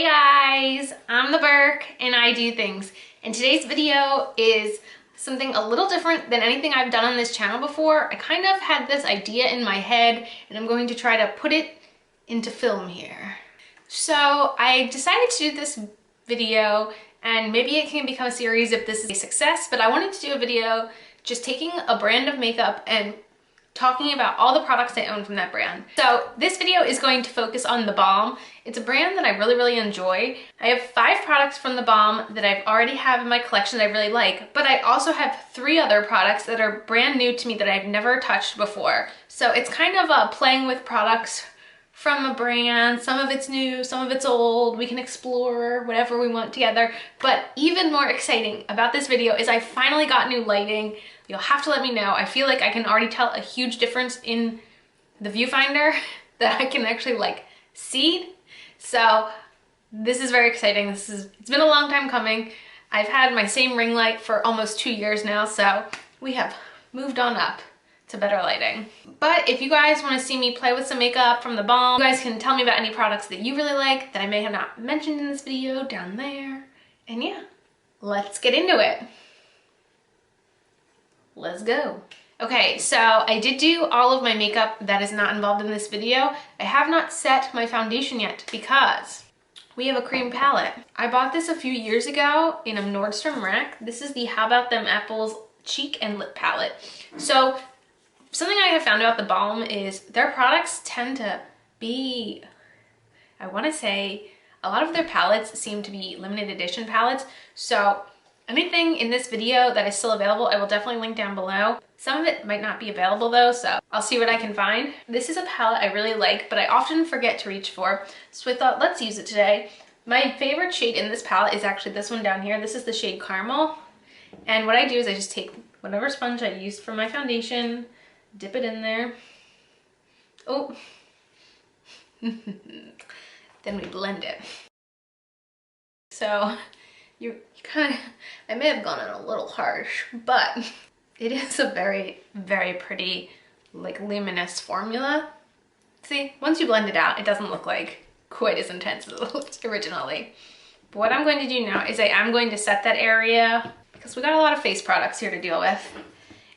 Hey guys, I'm the Burke and I do things. And today's video is something a little different than anything I've done on this channel before. I kind of had this idea in my head and I'm going to try to put it into film here. So I decided to do this video, and maybe it can become a series if this is a success, but I wanted to do a video just taking a brand of makeup and talking about all the products I own from that brand. So this video is going to focus on the Balm. It's a brand that I really enjoy. I have 5 products from the Balm that I've already have in my collection that I really like, but I also have 3 other products that are brand new to me that I've never touched before. So it's kind of playing with products from a brand. Some of it's new, some of it's old. We can explore whatever we want together. But even more exciting about this video is I finally got new lighting. You'll have to let me know. I feel like I can already tell a huge difference in the viewfinder that I can actually like see. So this is very exciting. It's been a long time coming. I've had my same ring light for almost 2 years now, so we have moved on up to better lighting. But if you guys want to see me play with some makeup from the Balm, you guys can tell me about any products that you really like that I may have not mentioned in this video down there. And yeah, let's get into it. Let's go. Okay, so I did do all of my makeup that is not involved in this video. I have not set my foundation yet because we have a cream palette. I bought this a few years ago in a Nordstrom rack. This is the How About Them Apples Cheek and Lip Palette. So something I have found about the Balm is their products tend to be, I want to say, a lot of their palettes seem to be limited edition palettes. So anything in this video that is still available, I will definitely link down below. Some of it might not be available though, so I'll see what I can find. This is a palette I really like, but I often forget to reach for. So I thought, let's use it today. My favorite shade in this palette is actually this one down here. This is the shade Caramel. And what I do is I just take whatever sponge I used for my foundation, dip it in there. Oh. Then we blend it. So you kind of, I may have gone in a little harsh, but it is a very pretty, like, luminous formula. See, once you blend it out, it doesn't look like quite as intense as it looked originally. But what I'm going to do now is I am going to set that area because we got a lot of face products here to deal with,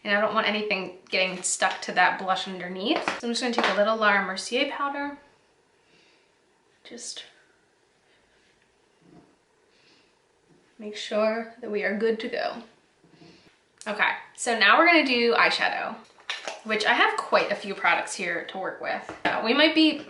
and I don't want anything getting stuck to that blush underneath. So I'm just going to take a little Laura Mercier powder. Just make sure that we are good to go. Okay, so now we're gonna do eyeshadow, which I have quite a few products here to work with. We might be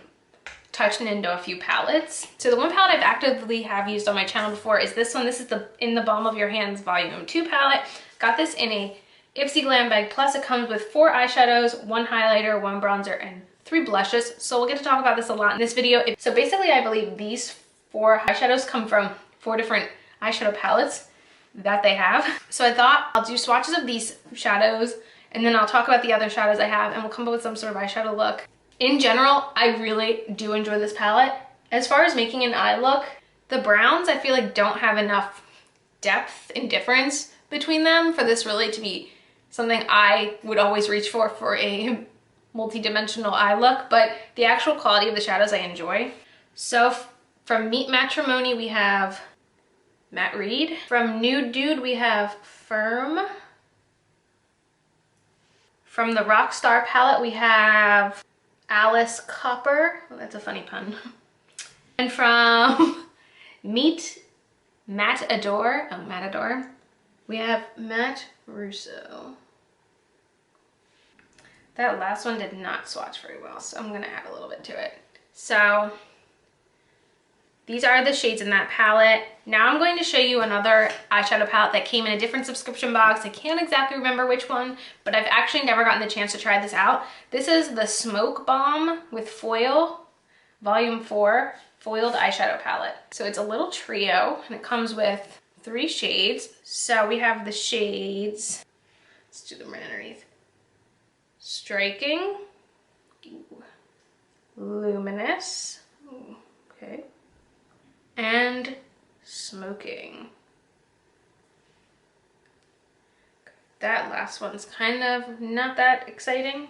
touching into a few palettes. So the one palette I've actively have used on my channel before is this one. This is in the Balm of Your Hands Volume 2 palette. Got this in a Ipsy Glam Bag Plus. It comes with 4 eyeshadows, 1 highlighter, 1 bronzer, and 3 blushes. So we'll get to talk about this a lot in this video. So basically I believe these 4 eyeshadows come from 4 different eyeshadow palettes that they have. So I thought I'll do swatches of these shadows and then I'll talk about the other shadows I have and we'll come up with some sort of eyeshadow look. In general, I really do enjoy this palette. As far as making an eye look, the browns I feel like don't have enough depth and difference between them for this really to be something I would always reach for a multi-dimensional eye look, but the actual quality of the shadows I enjoy. So from Meet Matrimony we have Matte Reed. From Nude Dude we have Firm. From the Rockstar palette we have Alice Copper. Oh, that's a funny pun. And from Meet Matador, we have Matte Russo. That last one did not swatch very well, so I'm gonna add a little bit to it. So these are the shades in that palette. Now I'm going to show you another eyeshadow palette that came in a different subscription box. I can't exactly remember which one, but I've actually never gotten the chance to try this out. This is the Smoke Balm with Foil Volume 4 Foiled Eyeshadow Palette. So it's a little trio and it comes with 3 shades. So we have the shades, let's do them right underneath. Striking, Luminous, okay, and Smoking. That last one's kind of not that exciting,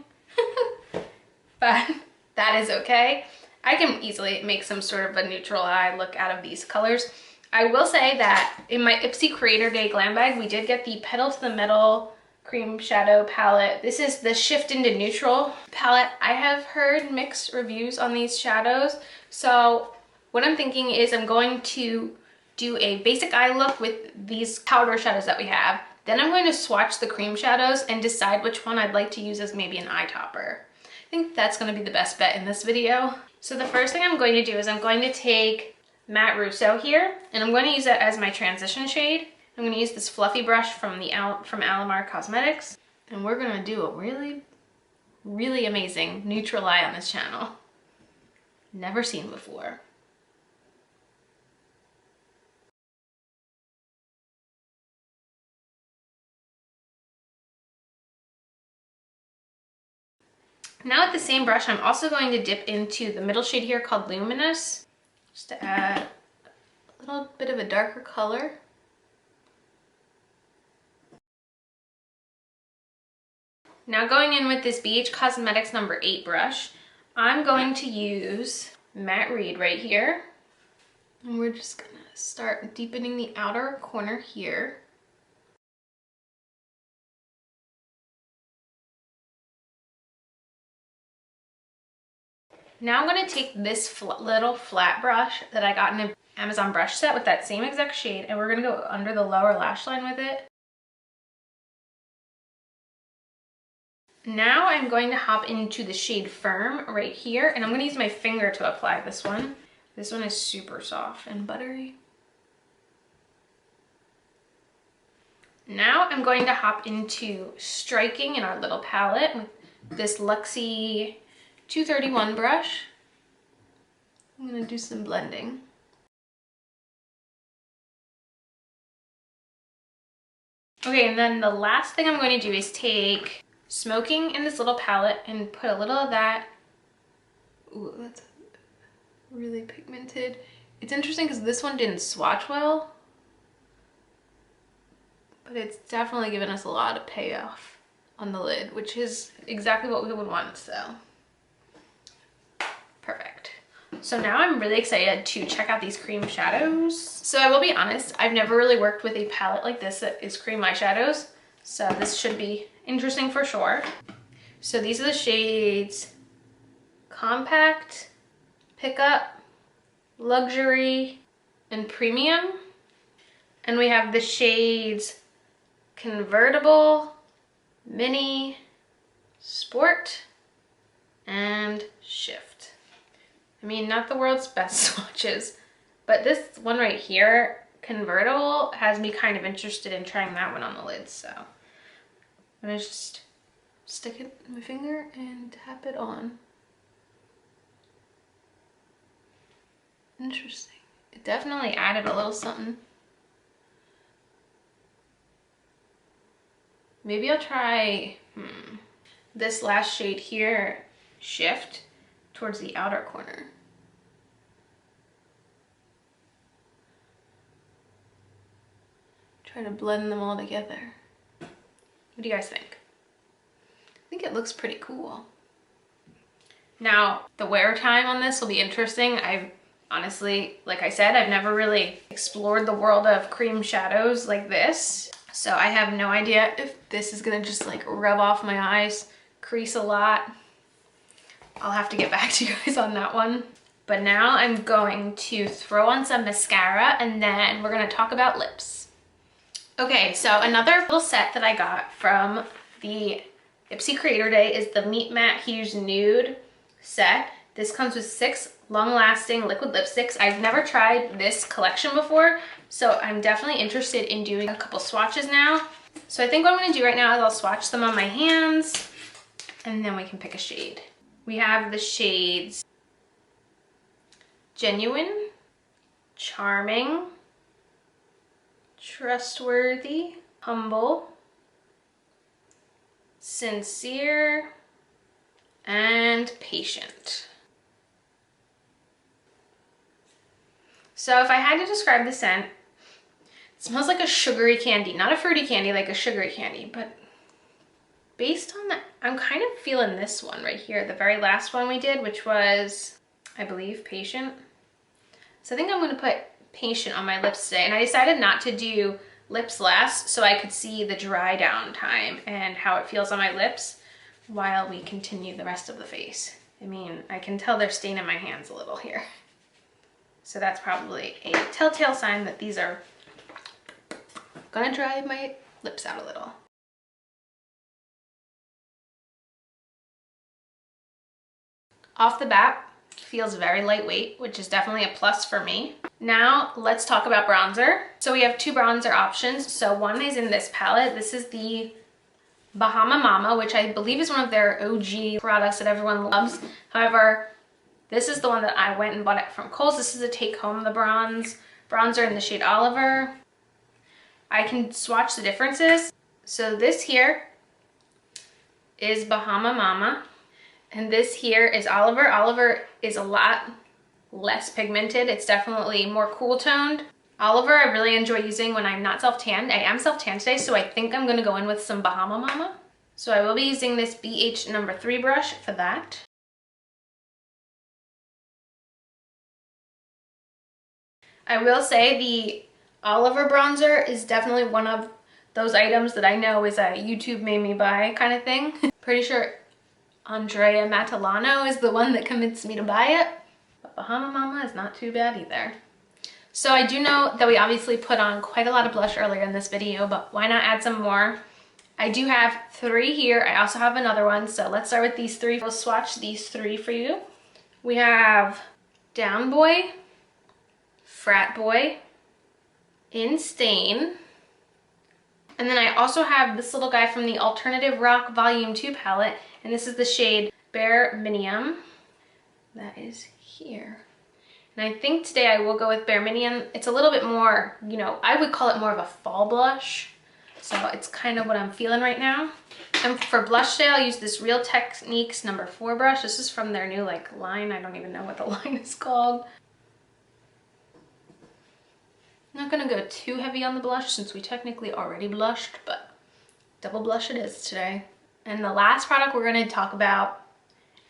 but that is okay. I can easily make some sort of a neutral eye look out of these colors. I will say that in my Ipsy Creator Day glam bag, we did get the Pedal to the Metal cream shadow palette. This is the Shift into Neutral palette. I have heard mixed reviews on these shadows. So what I'm thinking is I'm going to do a basic eye look with these powder shadows that we have. Then I'm going to swatch the cream shadows and decide which one I'd like to use as maybe an eye topper. I think that's going to be the best bet in this video. So the first thing I'm going to do is I'm going to take Matte Russo here, and I'm going to use it as my transition shade. I'm going to use this fluffy brush from Alamar Cosmetics, and we're going to do a really, really amazing neutral eye on this channel. Never seen before. Now with the same brush, I'm also going to dip into the middle shade here called Luminous, just to add a little bit of a darker color. Now going in with this BH Cosmetics number 8 brush, I'm going to use Matte Reed right here. And we're just gonna start deepening the outer corner here. Now I'm going to take this little flat brush that I got in an Amazon brush set with that same exact shade, and we're going to go under the lower lash line with it. Now I'm going to hop into the shade Firm right here, and I'm going to use my finger to apply this one. This one is super soft and buttery. Now I'm going to hop into striking in our little palette with this Luxie 231 brush. I'm going to do some blending. Okay, and then the last thing I'm going to do is take Smoking in this little palette and put a little of that. Ooh, that's really pigmented. It's interesting because this one didn't swatch well, but it's definitely given us a lot of payoff on the lid, which is exactly what we would want, so. Perfect. So now I'm really excited to check out these cream shadows. So I will be honest, I've never really worked with a palette like this that is cream eyeshadows. So this should be interesting for sure. So these are the shades Compact, Pickup, Luxury, and Premium. And we have the shades Convertible, Mini, Sport, and Shift. I mean, not the world's best swatches, but this one right here, Convertible, has me kind of interested in trying that one on the lid, so I'm gonna just stick it in my finger and tap it on. Interesting. It definitely added a little something. Maybe I'll try this last shade here, Shift, towards the outer corner. Try to blend them all together. What do you guys think? I think it looks pretty cool. Now, the wear time on this will be interesting. I've honestly, like I said, I've never really explored the world of cream shadows like this. So I have no idea if this is gonna just like rub off my eyes, crease a lot. I'll have to get back to you guys on that one. But now I'm going to throw on some mascara and then we're gonna talk about lips. Okay, so another little set that I got from the Ipsy Creator Day is the Meet Matte Hues Nude set. This comes with 6 long-lasting liquid lipsticks. I've never tried this collection before, so I'm definitely interested in doing a couple swatches now. So I think what I'm gonna do right now is I'll swatch them on my hands and then we can pick a shade. We have the shades Genuine, Charming, Trustworthy, Humble, Sincere, and Patient. So if I had to describe the scent, it smells like a sugary candy, not a fruity candy, like a sugary candy, but based on that, I'm kind of feeling this one right here, the very last one we did, which was I believe, Patient. So I think I'm gonna put Patient on my lips today, and I decided not to do lips last so I could see the dry down time and how it feels on my lips while we continue the rest of the face. I mean, I can tell they're staining my hands a little here. So that's probably a telltale sign that these are gonna dry my lips out a little. Off the bat, feels very lightweight, which is definitely a plus for me. Now let's talk about bronzer. So we have two bronzer options. So one is in this palette. This is the Bahama Mama, which I believe is one of their OG products that everyone loves. However, this is the one that I went and bought it from Kohl's. This is a Take Home the bronzer in the shade Oliver. I can swatch the differences. So this here is Bahama Mama. And this here is Oliver. Oliver is a lot less pigmented. It's definitely more cool toned. Oliver I really enjoy using when I'm not self-tanned. I am self-tanned today, so I think I'm gonna go in with some Bahama Mama. So I will be using this BH number 3 brush for that. I will say the Oliver bronzer is definitely one of those items that I know is a YouTube made me buy kind of thing. Pretty sure Andrea Matalano is the one that convinced me to buy it, but Bahama Mama is not too bad either. So I do know that we obviously put on quite a lot of blush earlier in this video, but why not add some more? I do have 3 here. I also have another one, so let's start with these 3. We'll swatch these 3 for you. We have Down Boy, Frat Boy, In Stain, and then I also have this little guy from the Alternative Rock Volume 2 palette, and this is the shade Bare Minium. That is here. And I think today I will go with Bare Minium. It's a little bit more, you know, I would call it more of a fall blush. So it's kind of what I'm feeling right now. And for blush today, I'll use this Real Techniques number 4 brush. This is from their new like line. I don't even know what the line is called. I'm not gonna go too heavy on the blush since we technically already blushed, but double blush it is today. And the last product we're gonna talk about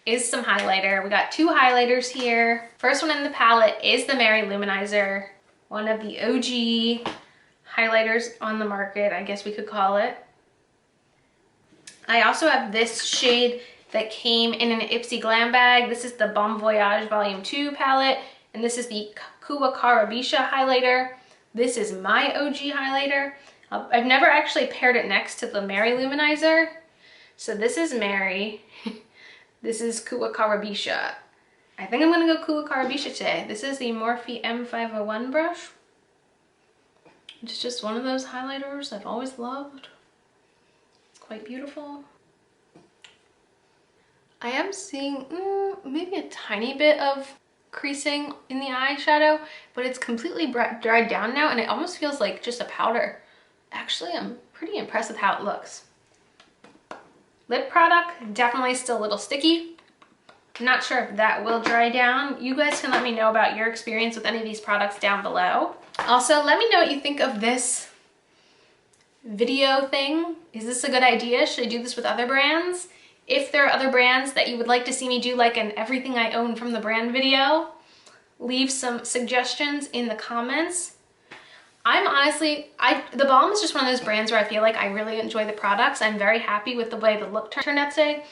is some highlighter. We got 2 highlighters here. First one in the palette is the Mary Luminizer, one of the OG highlighters on the market, I guess we could call it. I also have this shade that came in an Ipsy Glam bag. This is the Balm Voyage Volume 2 palette, and this is the Kua Karabisha highlighter. This is my OG highlighter. I've never actually paired it next to the Mary Luminizer. So this is Mary. This is Kua Karabisha. I think I'm gonna go Kua Karabisha today. This is the Morphe M501 brush. It's just one of those highlighters I've always loved. It's quite beautiful. I am seeing maybe a tiny bit of creasing in the eyeshadow, but it's completely dried down now and it almost feels like just a powder. Actually, I'm pretty impressed with how it looks. Lip product, definitely still a little sticky. I'm not sure if that will dry down. You guys can let me know about your experience with any of these products down below. Also, let me know what you think of this video thing. Is this a good idea? Should I do this with other brands? If there are other brands that you would like to see me do like an everything I own from the brand video, leave some suggestions in the comments. I'm honestly, the Balm is just one of those brands where I feel like I really enjoy the products. I'm very happy with the way the look turned out today.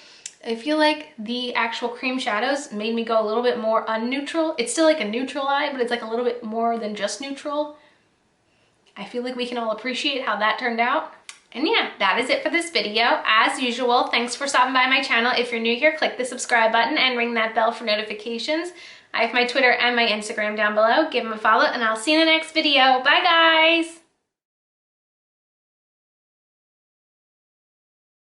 I feel like the actual cream shadows made me go a little bit more unneutral. It's still like a neutral eye, but it's like a little bit more than just neutral. I feel like we can all appreciate how that turned out. And yeah, that is it for this video. As usual, thanks for stopping by my channel. If you're new here, click the subscribe button and ring that bell for notifications. I have my Twitter and my Instagram down below. Give them a follow and I'll see you in the next video. Bye guys!